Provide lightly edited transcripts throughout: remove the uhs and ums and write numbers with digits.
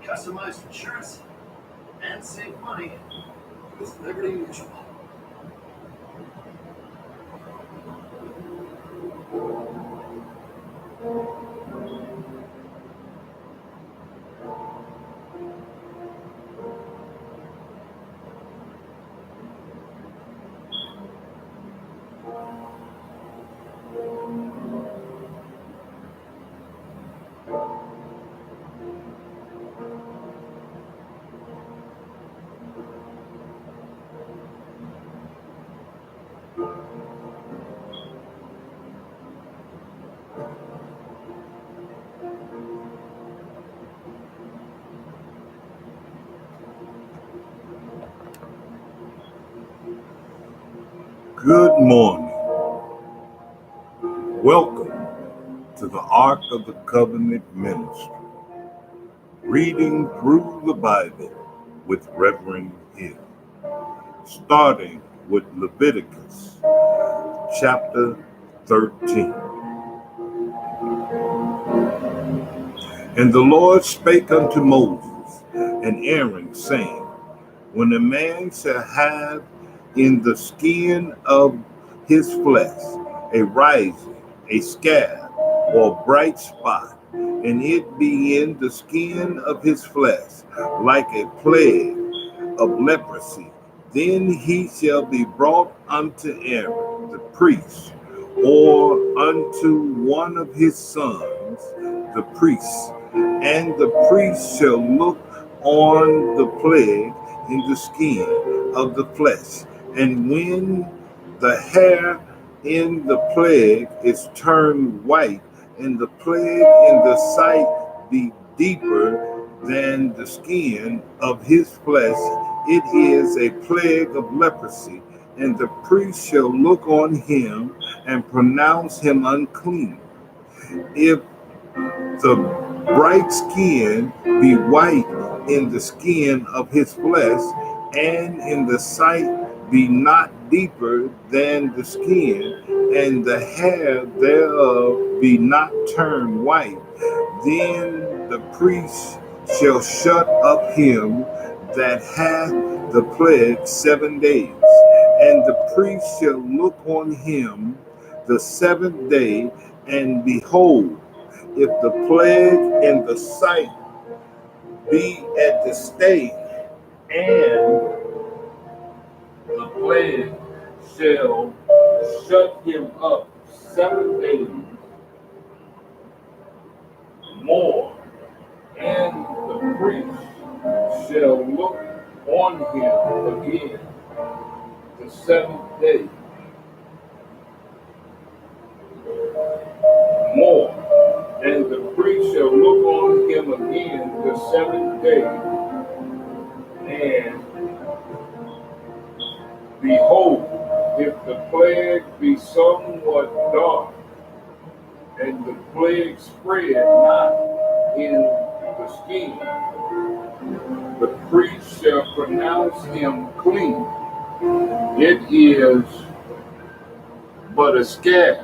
Customize insurance and save money with Liberty Mutual. Good morning. Welcome to the Ark of the Covenant Ministry, reading through the Bible with Reverend Hill, starting with Leviticus chapter 13. And the Lord spake unto Moses and Aaron, saying, when a man shall have in the skin of his flesh a rising, a scab, or bright spot, and it be in the skin of his flesh like a plague of leprosy, then he shall be brought unto Aaron the priest, or unto one of his sons, the priests, and the priest shall look on the plague in the skin of the flesh. And when the hair in the plague is turned white, and the plague in the sight be deeper than the skin of his flesh, it is a plague of leprosy, and the priest shall look on him and pronounce him unclean. If the bright skin be white in the skin of his flesh, and in the sight be not deeper than the skin, and the hair thereof be not turned white, then the priest shall shut up him that hath the plague 7 days, and the priest shall look on him the 7th day, and behold, if the plague in the sight be at the stay, and the plague shall shut him up 7 days more, and the priest shall look on him again the 7th day more, and the priest shall look on him again the 7th day, and behold, if the plague be somewhat dark, and the plague spread not in the skin, the priest shall pronounce him clean. It is but a scab,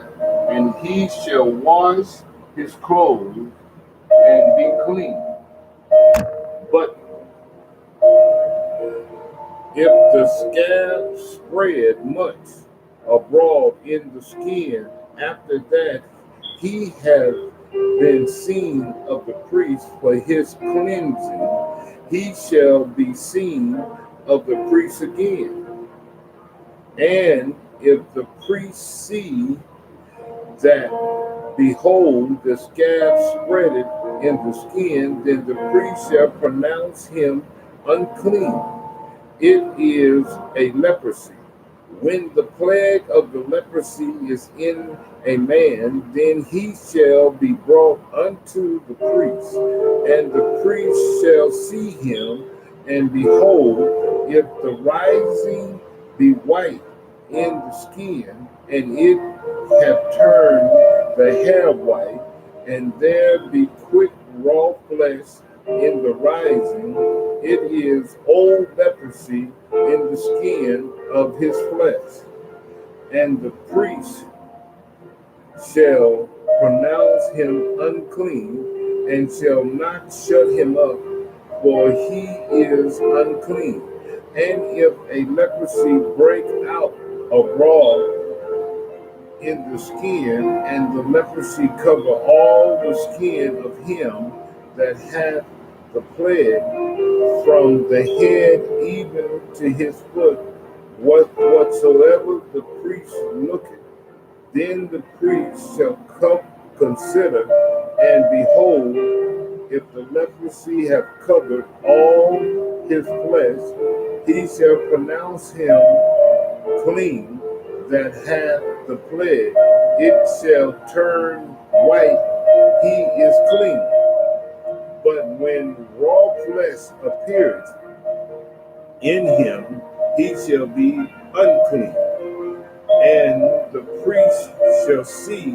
and he shall wash his clothes and be clean. But if the scab spread much abroad in the skin, after that he hath been seen of the priest for his cleansing, he shall be seen of the priest again. And if the priest see that, behold, the scab spreaded in the skin, then the priest shall pronounce him unclean. It is a leprosy. When the plague of the leprosy is in a man, then he shall be brought unto the priest, and the priest shall see him, and behold, if the rising be white in the skin, and it have turned the hair white, and there be quick raw flesh in the rising, it is old leprosy in the skin of his flesh. And the priest shall pronounce him unclean, and shall not shut him up, for he is unclean. And if a leprosy break out abroad in the skin, and the leprosy cover all the skin of him that hath the plague, from the head even to his foot, whatsoever the priest looketh, then the priest shall consider, and behold, if the leprosy have covered all his flesh, he shall pronounce him clean that hath the plague. It shall turn white, he is clean. But when raw flesh appeareth in him, he shall be unclean. And the priest shall see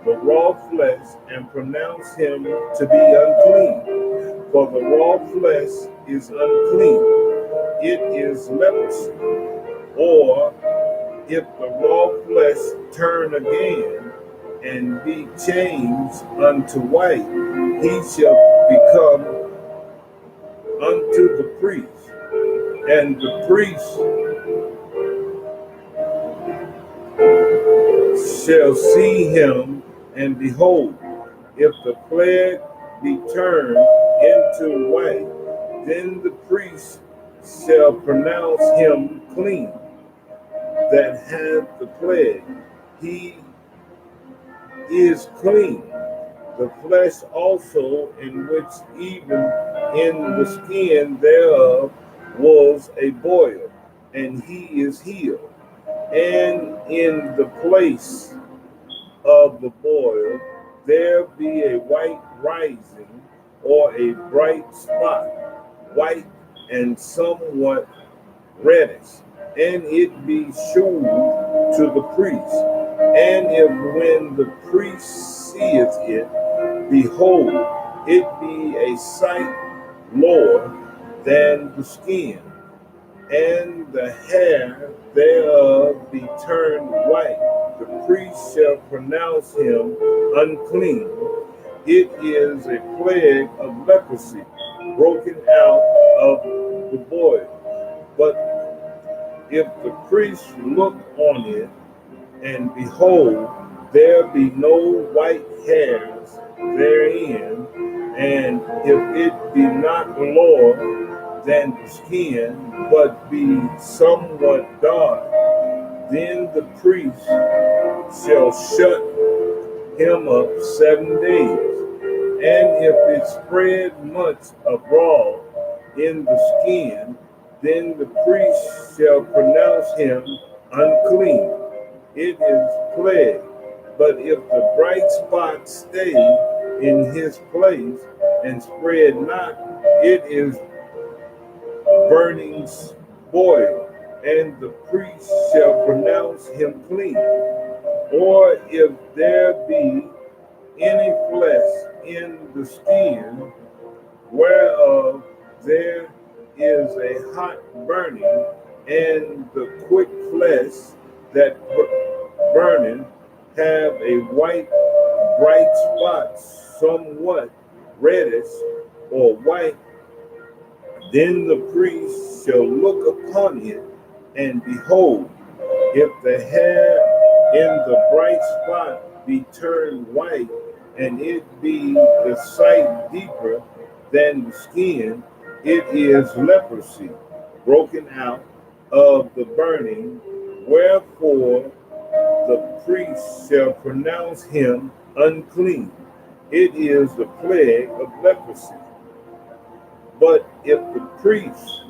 the raw flesh, and pronounce him to be unclean. For the raw flesh is unclean, it is leprosy. Or if the raw flesh turn again, and be changed unto white, he shall become unto the priest, and the priest shall see him, and behold, if the plague be turned into white, then the priest shall pronounce him clean that hath the plague. He is clean. The flesh also, in which even in the skin thereof was a boil, and he is healed. And in the place of the boil there be a white rising, or a bright spot, white and somewhat reddish, and it be shewed to the priest. And if when the priest seeth it, behold, it be a sight lower than the skin, and the hair thereof be turned white, the priest shall pronounce him unclean. It is a plague of leprosy, broken out of the boil. But if the priest look on it, and behold, there be no white hairs therein, and if it be not lower than the skin, but be somewhat dark, then the priest shall shut him up 7 days. And if it spread much abroad in the skin, then the priest shall pronounce him unclean. It is plague. But if the bright spot stay in his place and spread not, it is burning boil, and the priest shall pronounce him clean. Or if there be any flesh in the skin, whereof there is a hot burning, and the quick flesh that burning have a white bright spot, somewhat reddish or white, then the priest shall look upon it, and behold, if the hair in the bright spot be turned white, and it be the sight deeper than the skin, it is leprosy, broken out of the burning, wherefore the priest shall pronounce him unclean. It is the plague of leprosy. But if the priest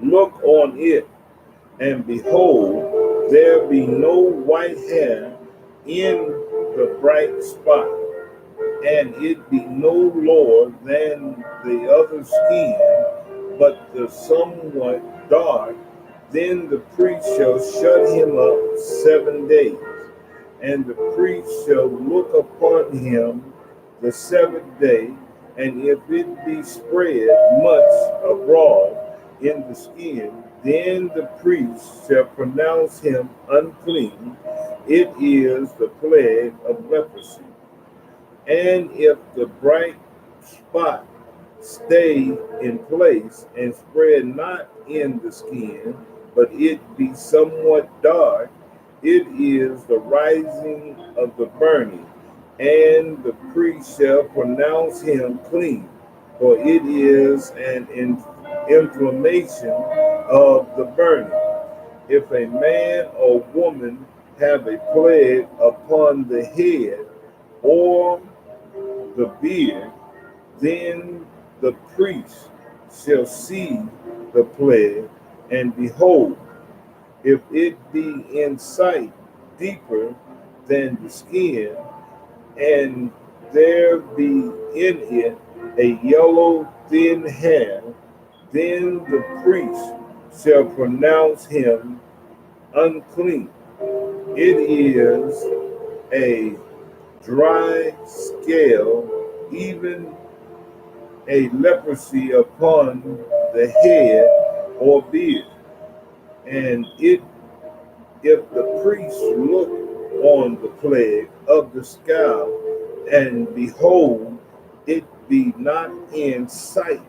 look on it, and behold, there be no white hair in the bright spot, and it be no lower than the other skin, but the somewhat dark, then the priest shall shut him up 7 days. And the priest shall look upon him the seventh day, and if it be spread much abroad in the skin, then the priest shall pronounce him unclean. It is the plague of leprosy. And if the bright spot stay in place and spread not in the skin, but it be somewhat dark, it is the rising of the burning, and the priest shall pronounce him clean, for it is an inflammation of the burning. If a man or woman have a plague upon the head or the beard, then the priest shall see the plague, and behold, if it be in sight deeper than the skin, and there be in it a yellow thin hair, then the priest shall pronounce him unclean. It is a dry scale, even a leprosy upon the head or beard. And if the priest look on the plague of the scab, and behold, it be not in sight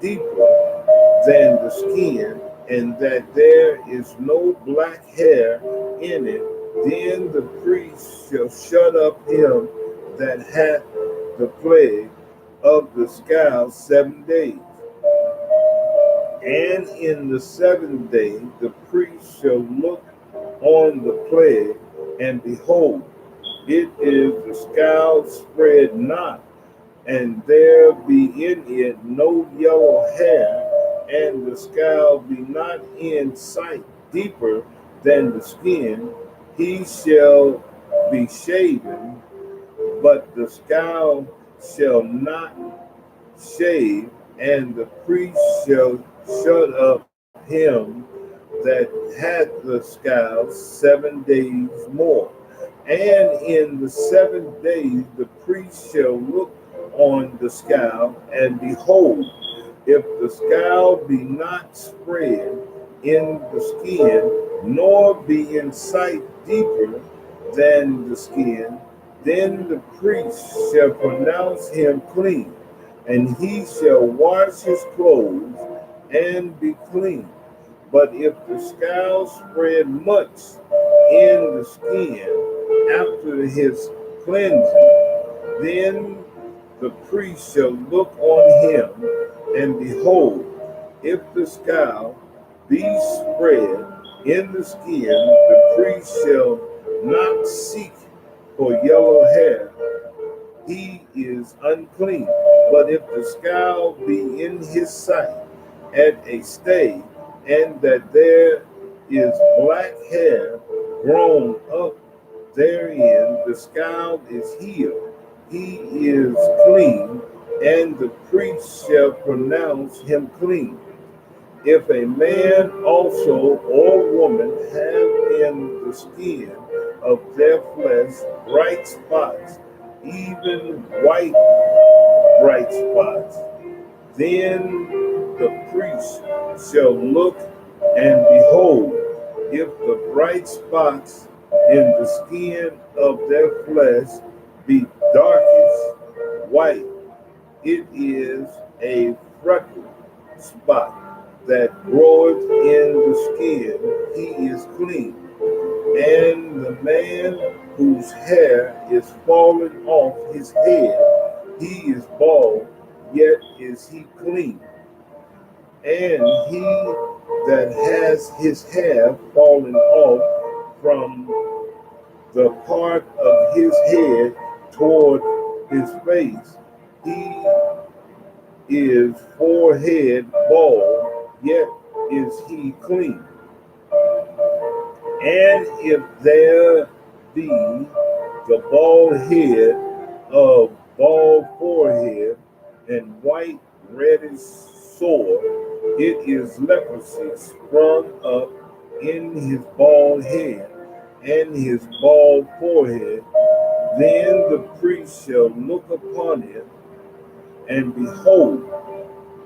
deeper than the skin, and that there is no black hair in it, then the priest shall shut up him that hath the plague of the scab 7 days. And in the seventh day the priest shall look on the plague, and behold, it is the scab spread not, and there be in it no yellow hair, and the scab be not in sight deeper than the skin, he shall be shaven, but the scab shall not shave, and the priest shall shut up him that hath the scab 7 days more. And in the seventh day the priest shall look on the scab, and behold, if the scab be not spread in the skin, nor be in sight deeper than the skin, then the priest shall pronounce him clean, and he shall wash his clothes and be clean. But if the scab spread much in the skin after his cleansing, then the priest shall look on him, and behold, if the scab be spread in the skin, the priest shall not seek for yellow hair, he is unclean. But if the scab be in his sight at a stay, and that there is black hair grown up therein, the scab is healed, he is clean, and the priest shall pronounce him clean. If a man also or woman have in the skin of their flesh bright spots, even white bright spots, then the priest shall look, and behold, if the bright spots in the skin of their flesh be darkest white, it is a freckled spot that groweth in the skin, he is clean. And the man whose hair is fallen off his head, he is bald, yet is he clean. And he that has his hair fallen off from the part of his head toward his face, he is forehead bald, yet is he clean. And if there be the bald head of bald forehead and white reddish sore, it is leprosy sprung up in his bald head and his bald forehead. Then the priest shall look upon it, and behold,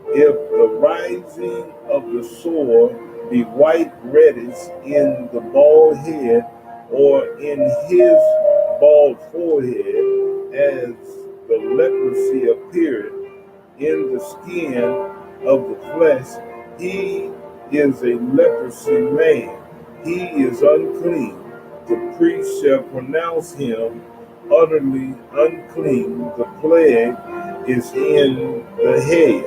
if the rising of the sore be white reddish in the bald head or in his bald forehead, as the leprosy appeareth in the skin of the flesh, he is a leprosy man. He is unclean. The priest shall pronounce him utterly unclean. The plague is in the head.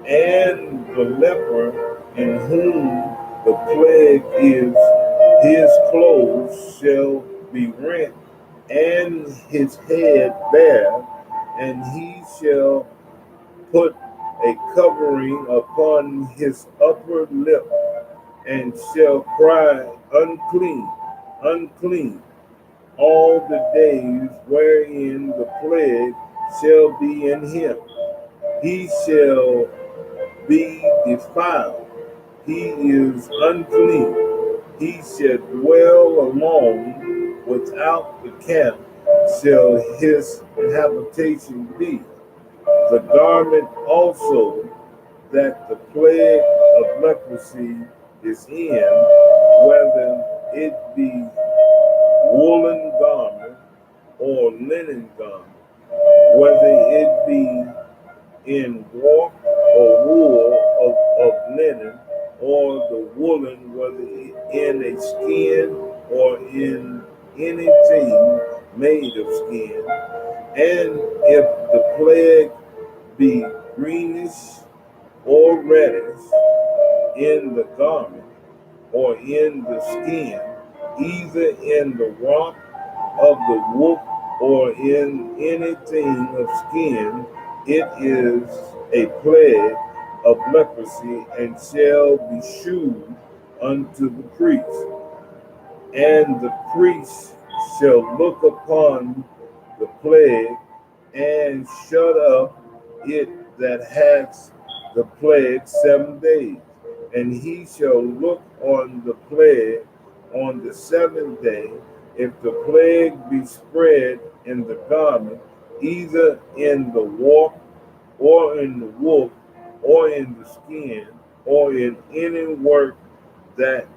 And the leper in whom the plague is, his clothes shall be rent, and his head bare, and he shall put a covering upon his upper lip, and shall cry, Unclean, unclean, all the days wherein the plague shall be in him. He shall be defiled. He is unclean. He shall dwell alone without the camp, shall his habitation be. The garment also that the plague of leprosy is in, whether it be woolen garment or linen garment, whether it be in warp or wool of linen, or the woolen, whether in a skin or in anything made of skin. And if the plague be greenish or reddish in the garment or in the skin, either in the rump of the wolf or in anything of skin, it is a plague of leprosy, and shall be shewed unto the priest. And the priest shall look upon the plague and shut up it that hath the plague 7 days. And he shall look on the plague on the 7th day. If the plague be spread in the garment, either in the warp or in the woof or in the skin or in any work that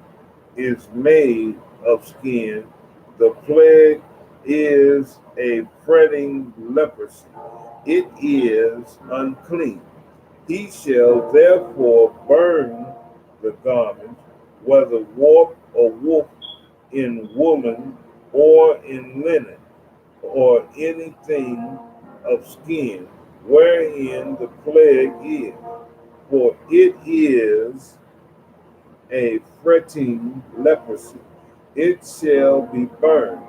is made of skin, the plague is a fretting leprosy. It is unclean. He shall therefore burn the garment, whether warp or woof, in woolen or in linen, or anything of skin, wherein the plague is. For it is a fretting leprosy. It shall be burned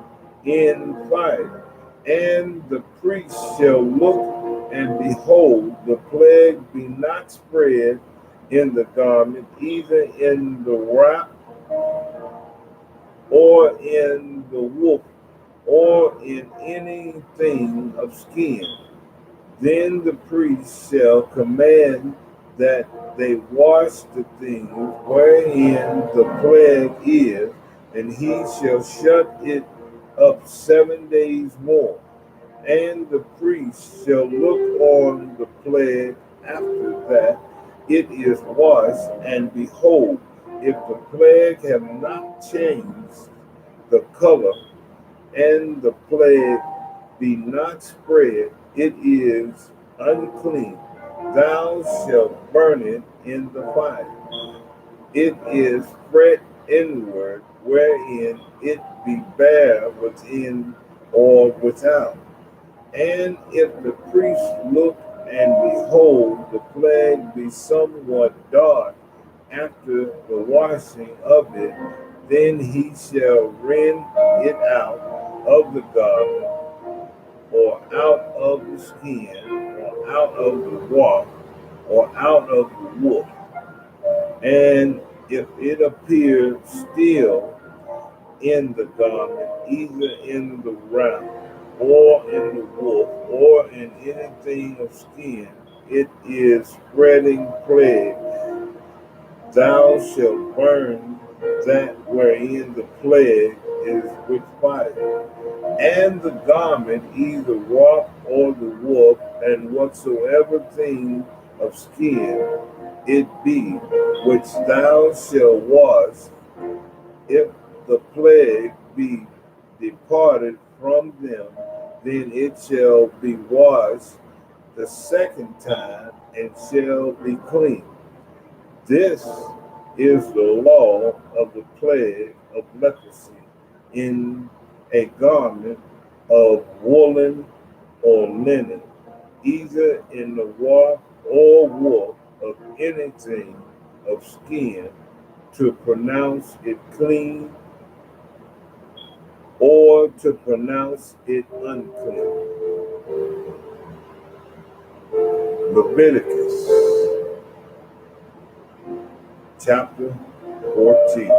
in fire. And the priest shall look, and behold, the plague be not spread in the garment, either in the wrap or in the woof or in anything of skin. Then the priest shall command that they wash the things wherein the plague is, and he shall shut it up 7 days more. And the priest shall look on the plague after that it is washed, and behold, if the plague have not changed the color, and the plague be not spread, it is unclean. Thou shalt burn it in the fire. It is fret inward, wherein it be bare within or without. And if the priest look and behold, the plague be somewhat dark after the washing of it, then he shall rend it out of the garment, or out of the skin, or out of the warp, or out of the wool. And if it appear still in the garment, either in the round, or in the wolf, or in anything of skin, it is spreading plague. Thou shalt burn that wherein the plague is with fire. And the garment, either warp or the wolf, and whatsoever thing of skin it be, which thou shalt wash, if the plague be departed from them, then it shall be washed the second time, and shall be clean. This is the law of the plague of leprosy in a garment of woolen or linen, either in the warp or wool of anything of skin, to pronounce it clean or to pronounce it unclean. Leviticus chapter 14.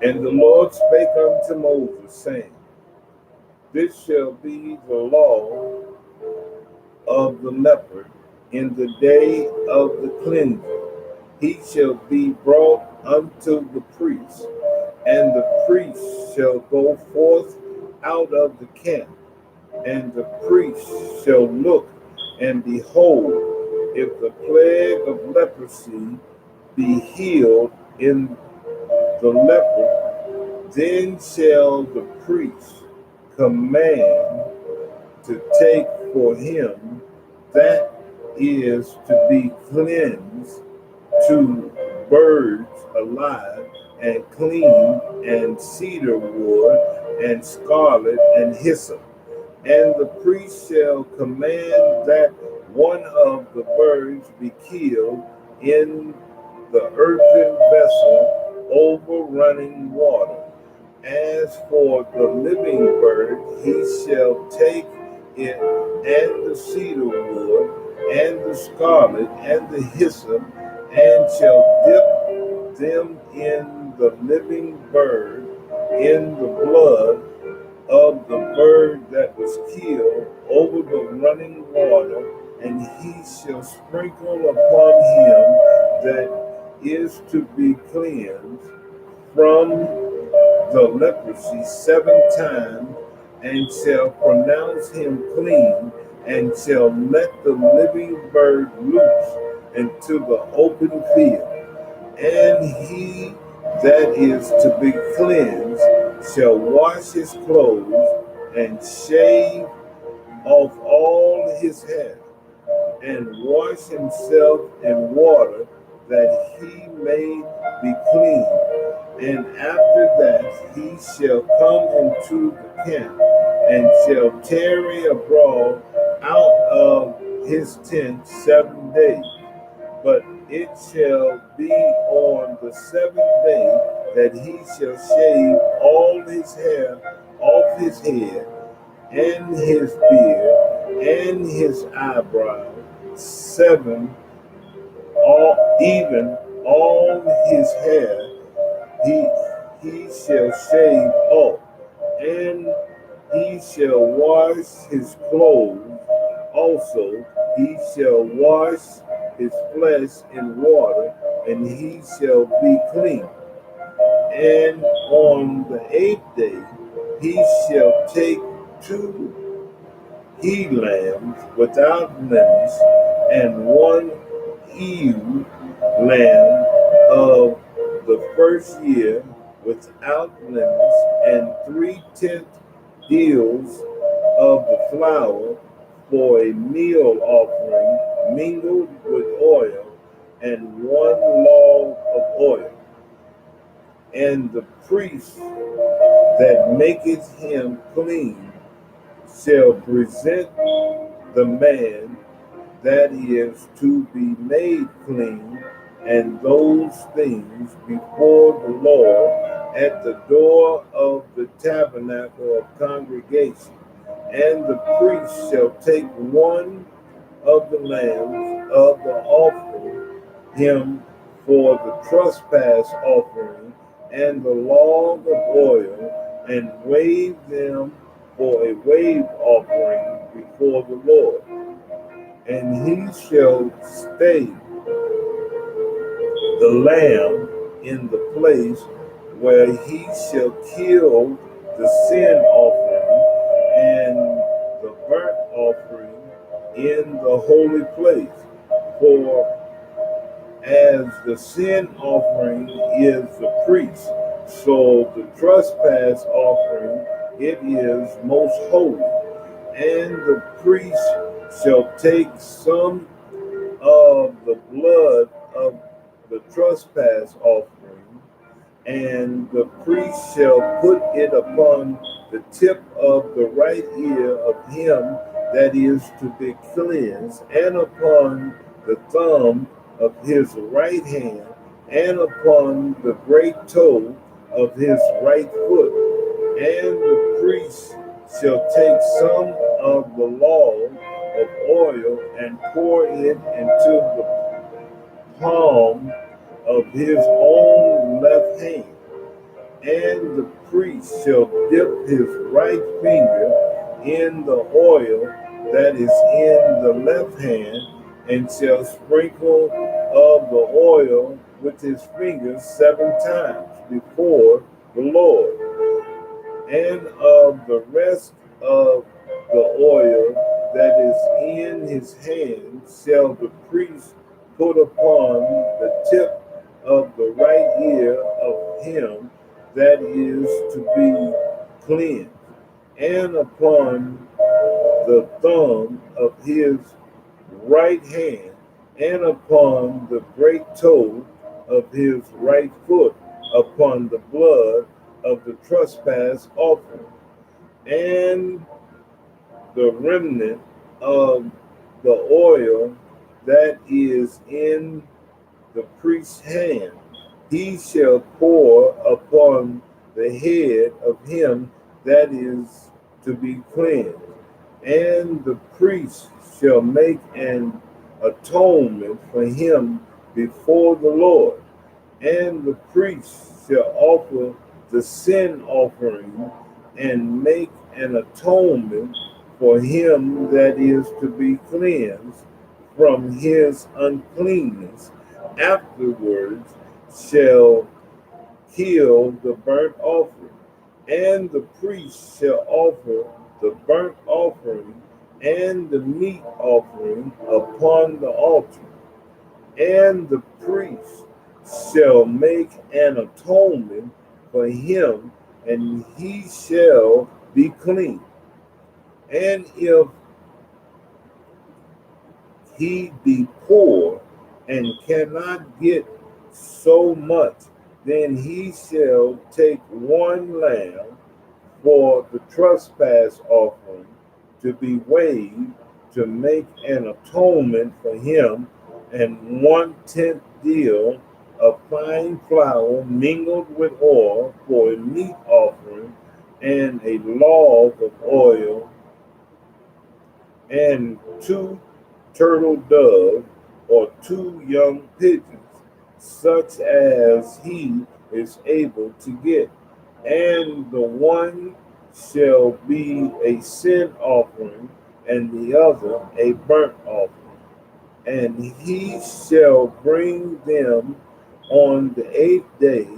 And the Lord spake unto Moses, saying, This shall be the law of the leper in the day of the cleansing. He shall be brought unto the priest, and the priest shall go forth out of the camp, and the priest shall look, and behold, if the plague of leprosy be healed in the leper, then shall the priest command to take for him that is to be cleansed to birds alive and clean, and cedar wood, and scarlet, and hyssop. And the priest shall command that one of the birds be killed in the earthen vessel over running water. As for the living bird, he shall take it, and the cedar wood, and the scarlet, and the hyssop, and shall dip them in the living bird, in the blood of the bird that was killed over the running water, and he shall sprinkle upon him that is to be cleansed from the leprosy 7 times, and shall pronounce him clean, and shall let the living bird loose into the open field. And he that is to be cleansed shall wash his clothes, and shave off all his hair, and wash himself in water, that he may be clean. And after that he shall come into the camp, and shall tarry abroad out of his tent 7 days. But it shall be on the 7th day that he shall shave all his hair off his head, and his beard, and his eyebrow, 7, even all his hair he shall shave off, and he shall wash his clothes also. He shall wash his flesh in water, and he shall be clean. And on the 8th day he shall take 2 he lambs without blemish, and 1 ewe lamb of the first year without blemish, and 3/10 deals of the flour for a meal offering mingled with oil, and 1 log of oil. And the priest that maketh him clean shall present the man that is to be made clean, and those things before the Lord at the door of the tabernacle of congregation. And the priest shall take one of the lambs of the offering, him for the trespass offering, and the log of oil, and wave them for a wave offering before the Lord. And he shall stake the lamb in the place where he shall kill the sin offering and the burnt offering in the holy place. For as the sin offering is the priest, so the trespass offering it is most holy. And the priest shall take some of the blood of the trespass offering, and the priest shall put it upon the tip of the right ear of him that is to be cleansed, and upon the thumb of his right hand, and upon the great toe of his right foot. And the priest shall take some of the log of oil and pour it into the palm of his own left hand. And the priest shall dip his right finger in the oil that is in the left hand, and shall sprinkle of the oil with his fingers 7 times before the Lord. And of the rest of the oil that is in his hand shall the priest put upon the tip of the right ear of him that is to be cleansed, and upon the thumb of his right hand, and upon the great toe of his right foot, upon the blood of the trespass offering. And the remnant of the oil that is in the priest's hand, he shall pour upon the head of him that is to be cleansed. And the priest shall make an atonement for him before the Lord. And the priest shall offer the sin offering and make an atonement for him that is to be cleansed from his uncleanness. Afterwards shall kill the burnt offering, and the priest shall offer the burnt offering and the meat offering upon the altar. And the priest shall make an atonement for him, and he shall be clean. And if he be poor and cannot get so much, then he shall take 1 lamb for the trespass offering to be weighed, to make an atonement for him, and 1/10 deal of fine flour mingled with oil for a meat offering, and a log of oil, and 2 turtle doves or 2 young pigeons, such as he is able to get. And the one shall be a sin offering, and the other a burnt offering. And he shall bring them on the 8th day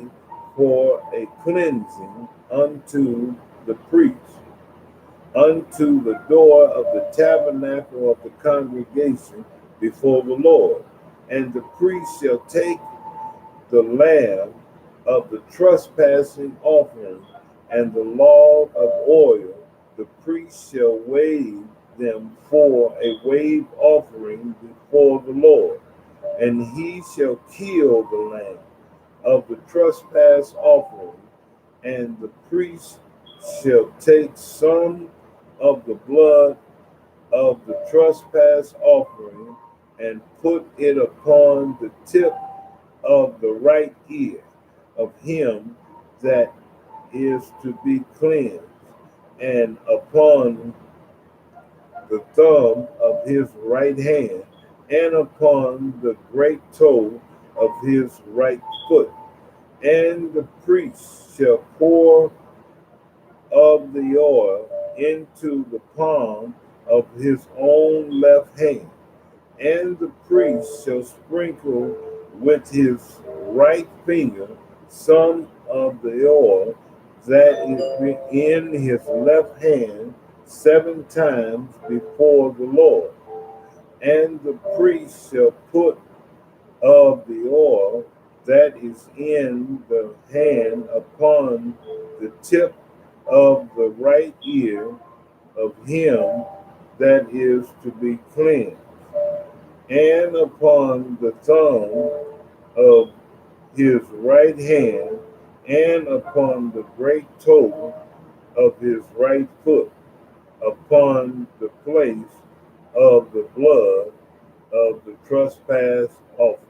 for a cleansing unto the priest, unto the door of the tabernacle of the congregation before the Lord. And the priest shall take the lamb of the trespassing offering and the log of oil. The priest shall wave them for a wave offering before the Lord. And he shall kill the lamb of the trespass offering, and the priest shall take some of the blood of the trespass offering and put it upon the tip of the right ear of him that is to be cleansed, and upon the thumb of his right hand, and upon the great toe of his right foot. And the priest shall pour of the oil into the palm of his own left hand, and the priest shall sprinkle with his right finger some of the oil that is in his left hand 7 times before the Lord. And the priest shall put of the oil that is in the hand upon the tip of the right ear of him that is to be cleansed, and upon the thumb of his right hand, and upon the great toe of his right foot, upon the place of the blood of the trespass offering.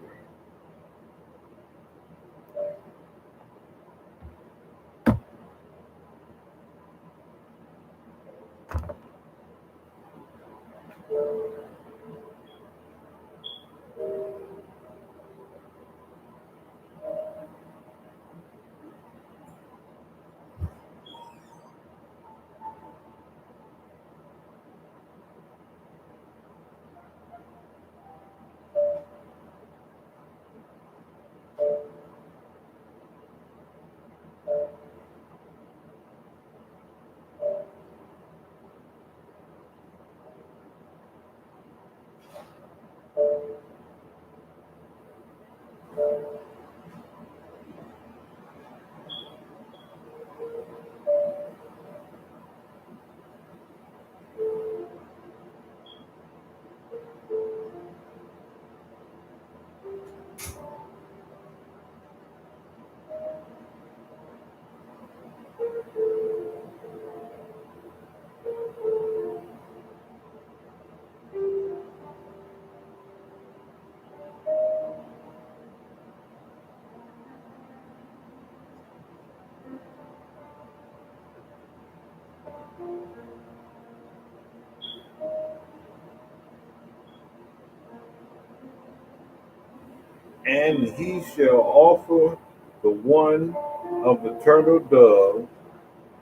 And he shall offer the one of the turtle dove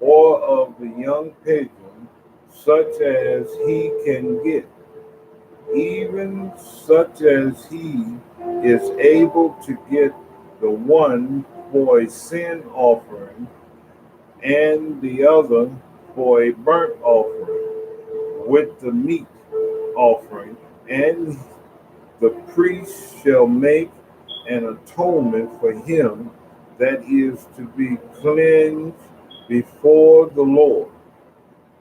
or of the young pigeon, such as he can get, even such as he is able to get, the one for a sin offering, and the other for a burnt offering with the meat offering. And the priest shall make an atonement for him that is to be cleansed before the Lord.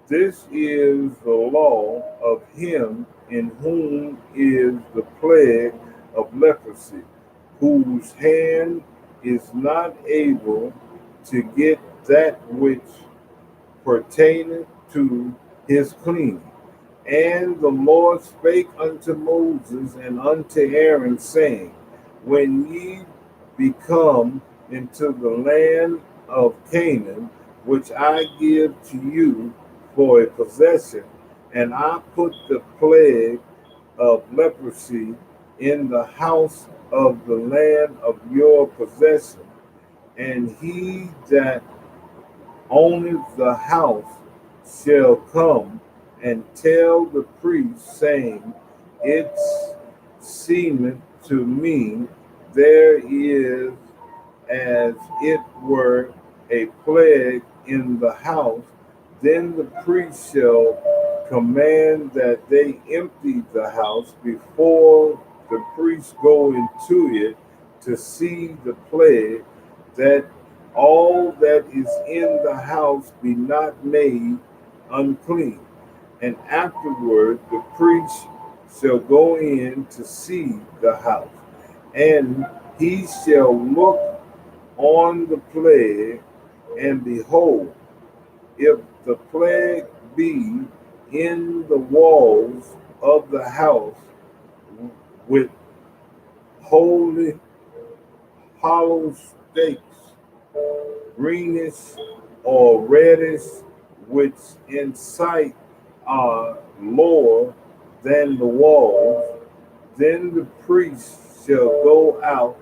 This is the law of him in whom is the plague of leprosy, whose hand is not able to get that which pertaineth to his cleaning. And the Lord spake unto Moses and unto Aaron, saying, When ye be come into the land of Canaan, which I give to you for a possession, and I put the plague of leprosy in the house of the land of your possession, and he that owneth the house shall come and tell the priest, saying, It seemeth to me there is as it were a plague in the house. Then the priest shall command that they empty the house before the priest go into it to see the plague, that all that is in the house be not made unclean. And afterward the priest shall go in to see the house. And he shall look on the plague, and behold, if the plague be in the walls of the house with holy hollow stakes, greenish or reddish, which in sight are lower than the walls, then the priest shall go out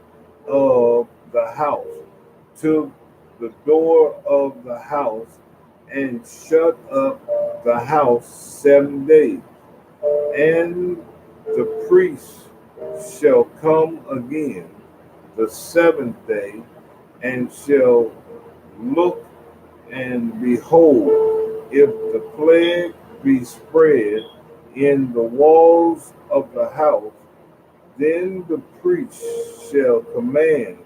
of the house to the door of the house and shut up the house 7 days. And the priest shall come again the seventh day and shall look, and behold, if the plague be spread in the walls of the house, then the priest shall command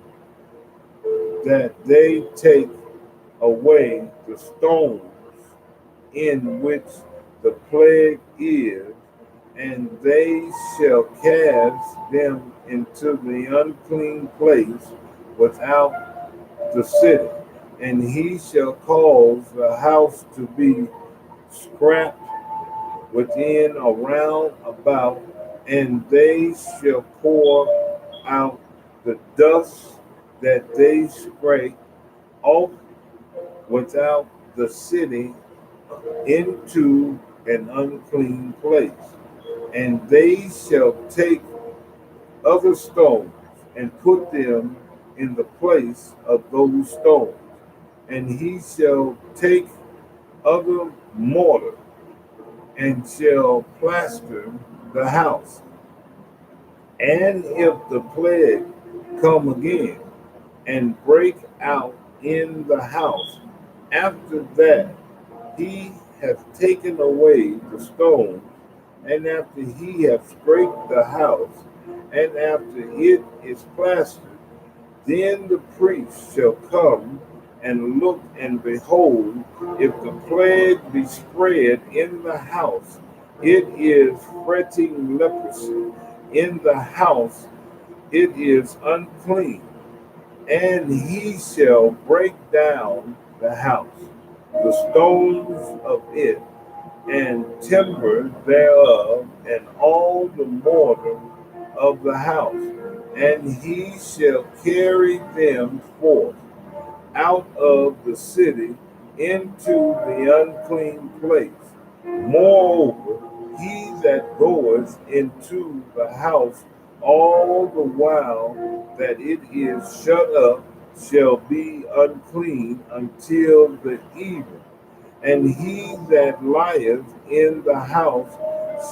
that they take away the stones in which the plague is, and they shall cast them into the unclean place without the city. And he shall cause the house to be scrapped within around about, and they shall pour out the dust that they scrape off without the city into an unclean place. And they shall take other stones and put them in the place of those stones. And he shall take other mortar and shall plaster the house. And if the plague come again and break out in the house, after that he hath taken away the stones, and after he hath scraped the house, and after it is plastered, then the priest shall come and look, and behold, if the plague be spread in the house, it is fretting leprosy in the house, it is unclean, and he shall break down the house, the stones of it, and timber thereof, and all the mortar of the house, and he shall carry them forth out of the city into the unclean place. Moreover, he that goeth into the house all the while that it is shut up shall be unclean until the evening. And he that lieth in the house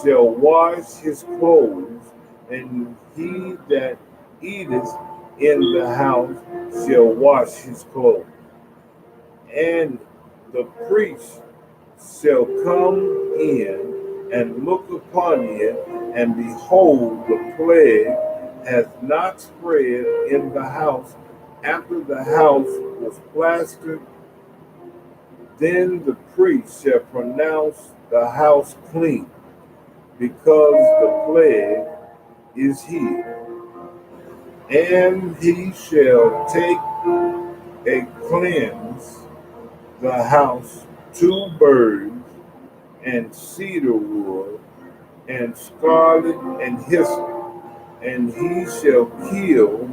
shall wash his clothes, and he that eateth in the house shall wash his clothes. And the priest shall come in and look upon it, and behold, the plague hath not spread in the house after the house was plastered. Then the priest shall pronounce the house clean, because the plague is healed. And he shall take a cleanse the house 2 birds, and cedar wood, and scarlet, and hyssop, and he shall kill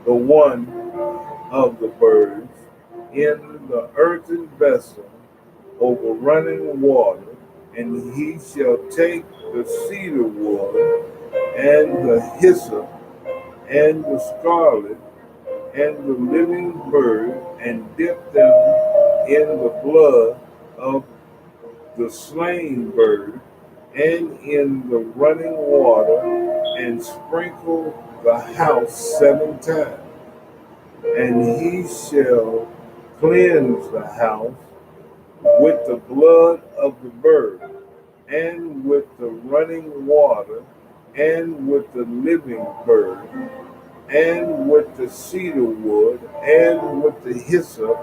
the one of the birds in the earthen vessel over running water, and he shall take the cedar wood, and the hyssop, and the scarlet, and the living bird, and dip them in the blood of the slain bird, and in the running water, and sprinkle the house 7 times. And he shall cleanse the house with the blood of the bird, and with the running water, and with the living bird, and with the cedar wood, and with the hyssop,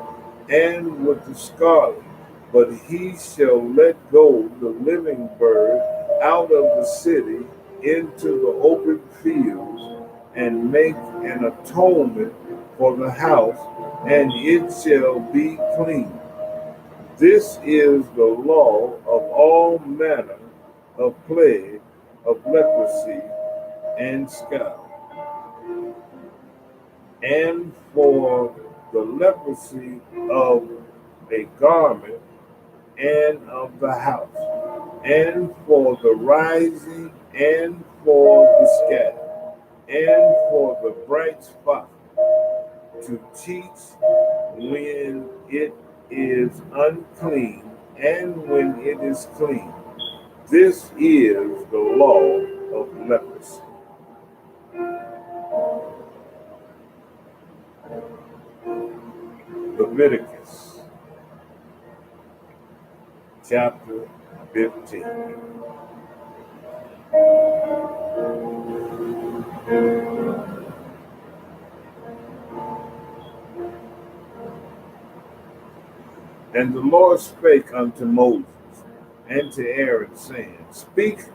and with the scarlet. But he shall let go the living bird out of the city into the open fields, and make an atonement for the house, and it shall be clean. This is the law of all manner of plague, of leprosy and scab, and for the leprosy of a garment and of the house, and for the rising, and for the scab, and for the bright spot, to teach when it is unclean and when it is clean. This is the law of leprosy. Leviticus chapter 15. And the Lord spake unto Moses and to Aaron, saying, Speak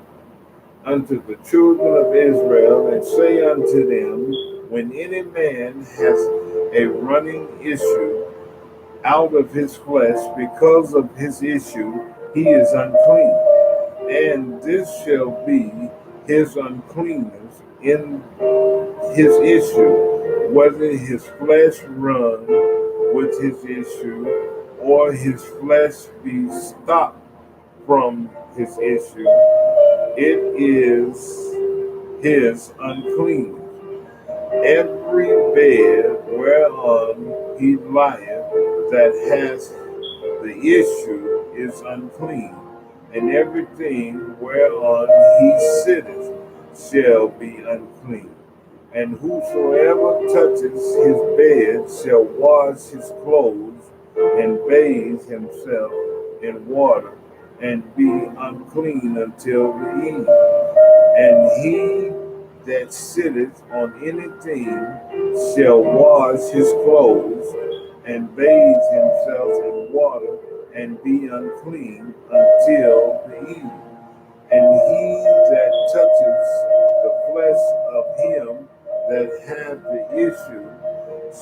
unto the children of Israel, and say unto them, when any man has a running issue out of his flesh, because of his issue, he is unclean. And this shall be his uncleanness in his issue, whether his flesh run with his issue, or his flesh be stopped from his issue, it is his uncleanness. Every bed whereon he lieth that has the issue is unclean, and everything whereon he sitteth shall be unclean. And whosoever touches his bed shall wash his clothes and bathe himself in water, and be unclean until the evening. And he that sitteth on anything shall wash his clothes and bathe himself in water, and be unclean until the evening. And he that touches the flesh of him that hath the issue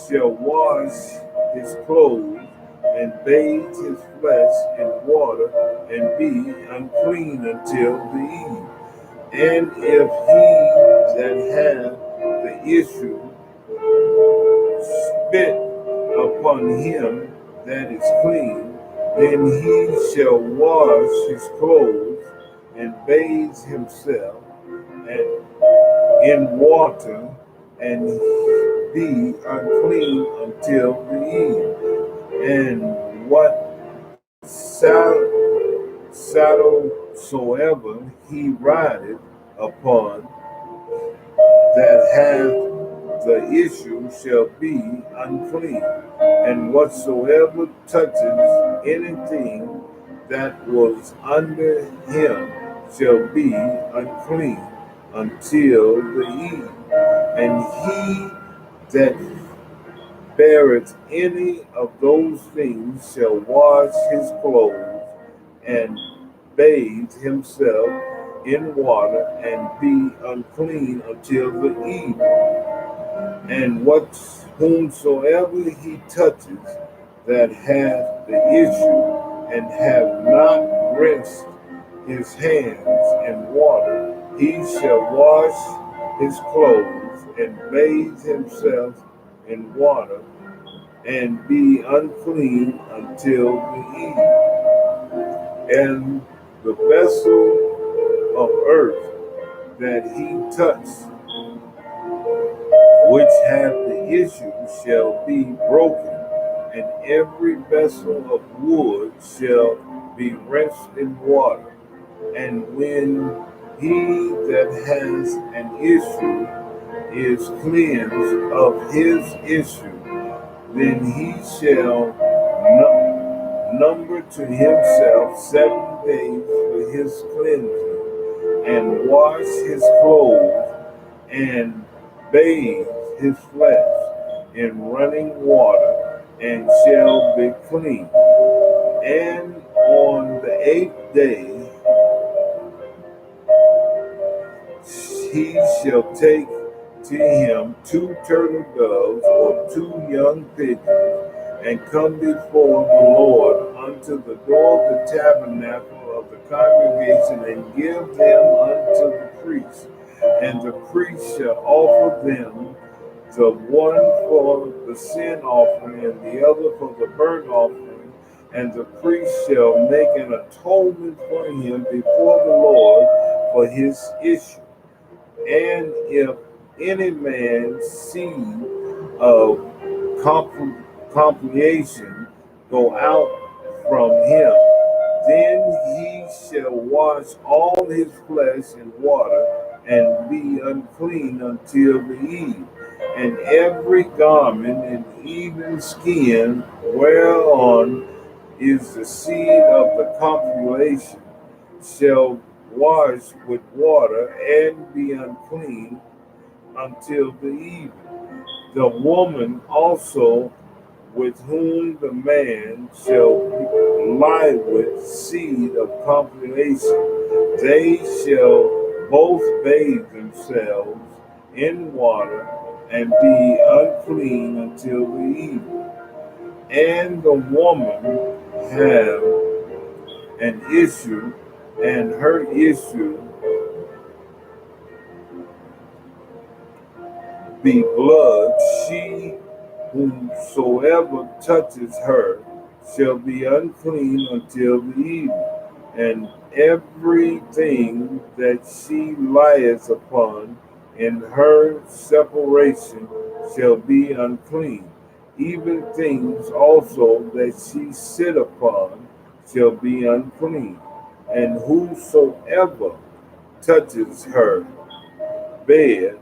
shall wash his clothes and bathe his flesh in water, and be unclean until the evening. And if he that hath the issue spit upon him that is clean, then he shall wash his clothes and bathe himself in water, and be unclean until the evening. And what saddle soever he rideth upon that hath the issue shall be unclean. And whatsoever touches anything that was under him shall be unclean until the evening. And he that beareth any of those things shall wash his clothes and bathe himself in water, and be unclean until the evening. And whomsoever he touches that hath the issue, and have not rinsed his hands in water, he shall wash his clothes and bathe himself in water, and be unclean until the evening. And the vessel of earth that he touched, which hath the issue, shall be broken, and every vessel of wood shall be rinsed in water. And when he that has an issue is cleansed of his issue, then he shall number to himself 7 days for his cleansing, and wash his clothes, and bathe his flesh in running water, and shall be clean. And on the 8th day he shall take to him 2 turtle doves or 2 young pigeons, and come before the Lord unto the door of the tabernacle of the congregation, and give them unto the priest. And the priest shall offer them, the one for the sin offering and the other for the burnt offering. And the priest shall make an atonement for him before the Lord for his issue. And if any man seed of complication go out from him, then he shall wash all his flesh in water, and be unclean until the eve. And every garment and even skin whereon is the seed of the copulation shall wash with water, and be unclean until the evening. The woman also with whom the man shall lie with seed of copulation, they shall both bathe themselves in water, and be unclean until the evening. And the woman have an issue, and her issue be blood. She whomsoever touches her shall be unclean until the evening. And everything that she lieth upon in her separation shall be unclean. Even things also that she sit upon shall be unclean. And whosoever touches her bed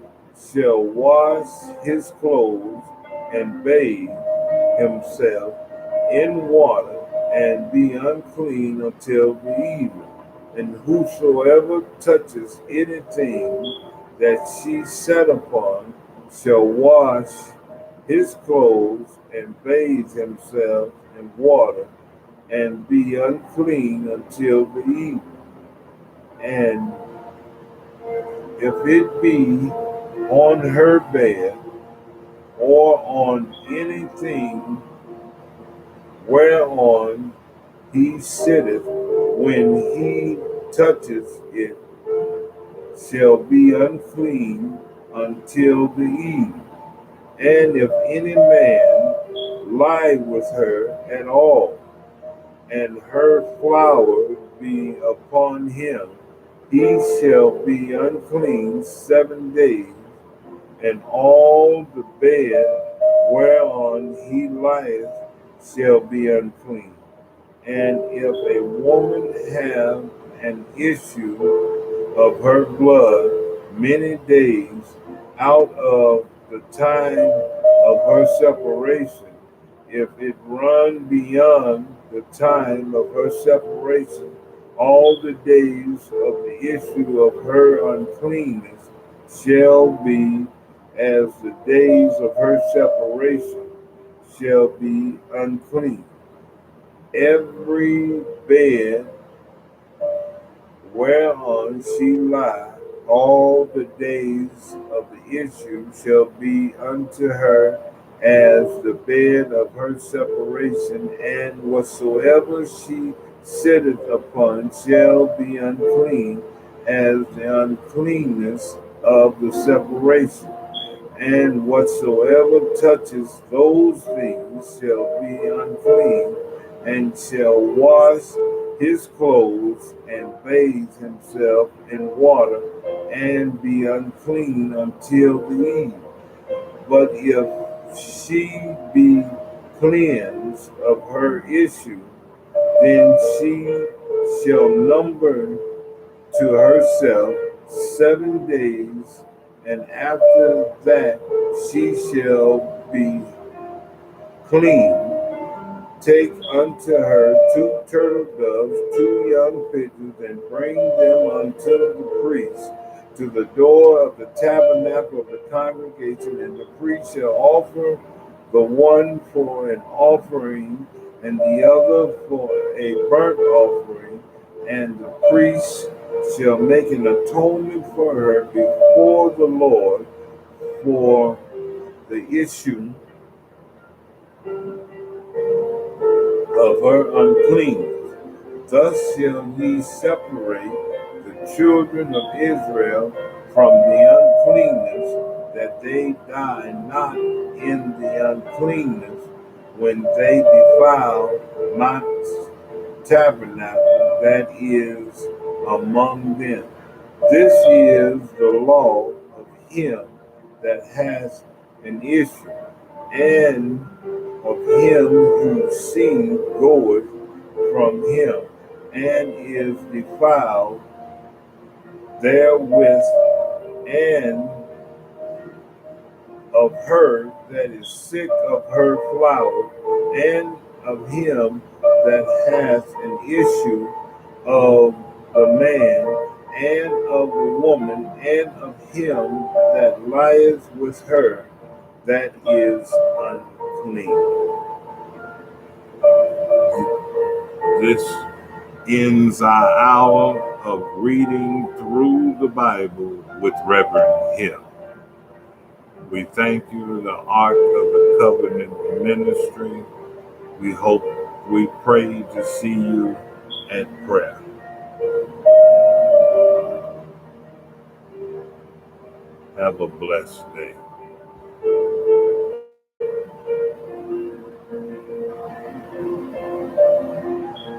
shall wash his clothes, and bathe himself in water, and be unclean until the evening. And whosoever touches anything that she sat upon shall wash his clothes, and bathe himself in water, and be unclean until the evening. And if it be on her bed, or on anything whereon he sitteth, when he touches it, shall be unclean until the evening. And if any man lie with her at all, and her flower be upon him, he shall be unclean 7 days, and all the bed whereon he lieth shall be unclean. And if a woman have an issue of her blood many days out of the time of her separation, if it run beyond the time of her separation, all the days of the issue of her uncleanness shall be as the days of her separation, shall be unclean. Every bed whereon she lie all the days of the issue shall be unto her as the bed of her separation, and whatsoever she sitteth upon shall be unclean as the uncleanness of the separation. And whatsoever touches those things shall be unclean, and shall wash his clothes, and bathe himself in water, and be unclean until the evening. But if she be cleansed of her issue, then she shall number to herself 7 days, and after that she shall be clean. Take unto her 2 turtle doves, 2 young pigeons, and bring them unto the priest to the door of the tabernacle of the congregation. And the priest shall offer the one for an offering, and the other for a burnt offering. And the priest shall make an atonement for her before the Lord for the issue of her uncleanness. Thus shall ye separate the children of Israel from the uncleanness, that they die not in the uncleanness when they defile my tabernacle that is among them. This is the law of him that has an issue, and of him whose seed goeth from him, and is defiled therewith, and of her that is sick of her flower, and of him that hath an issue of the man, and of the woman, and of him that lieth with her that is unclean. This ends our hour of reading through the Bible with Reverend Hill. We thank you, the Ark of the Covenant Ministry. We pray to see you at prayer. Have a blessed day.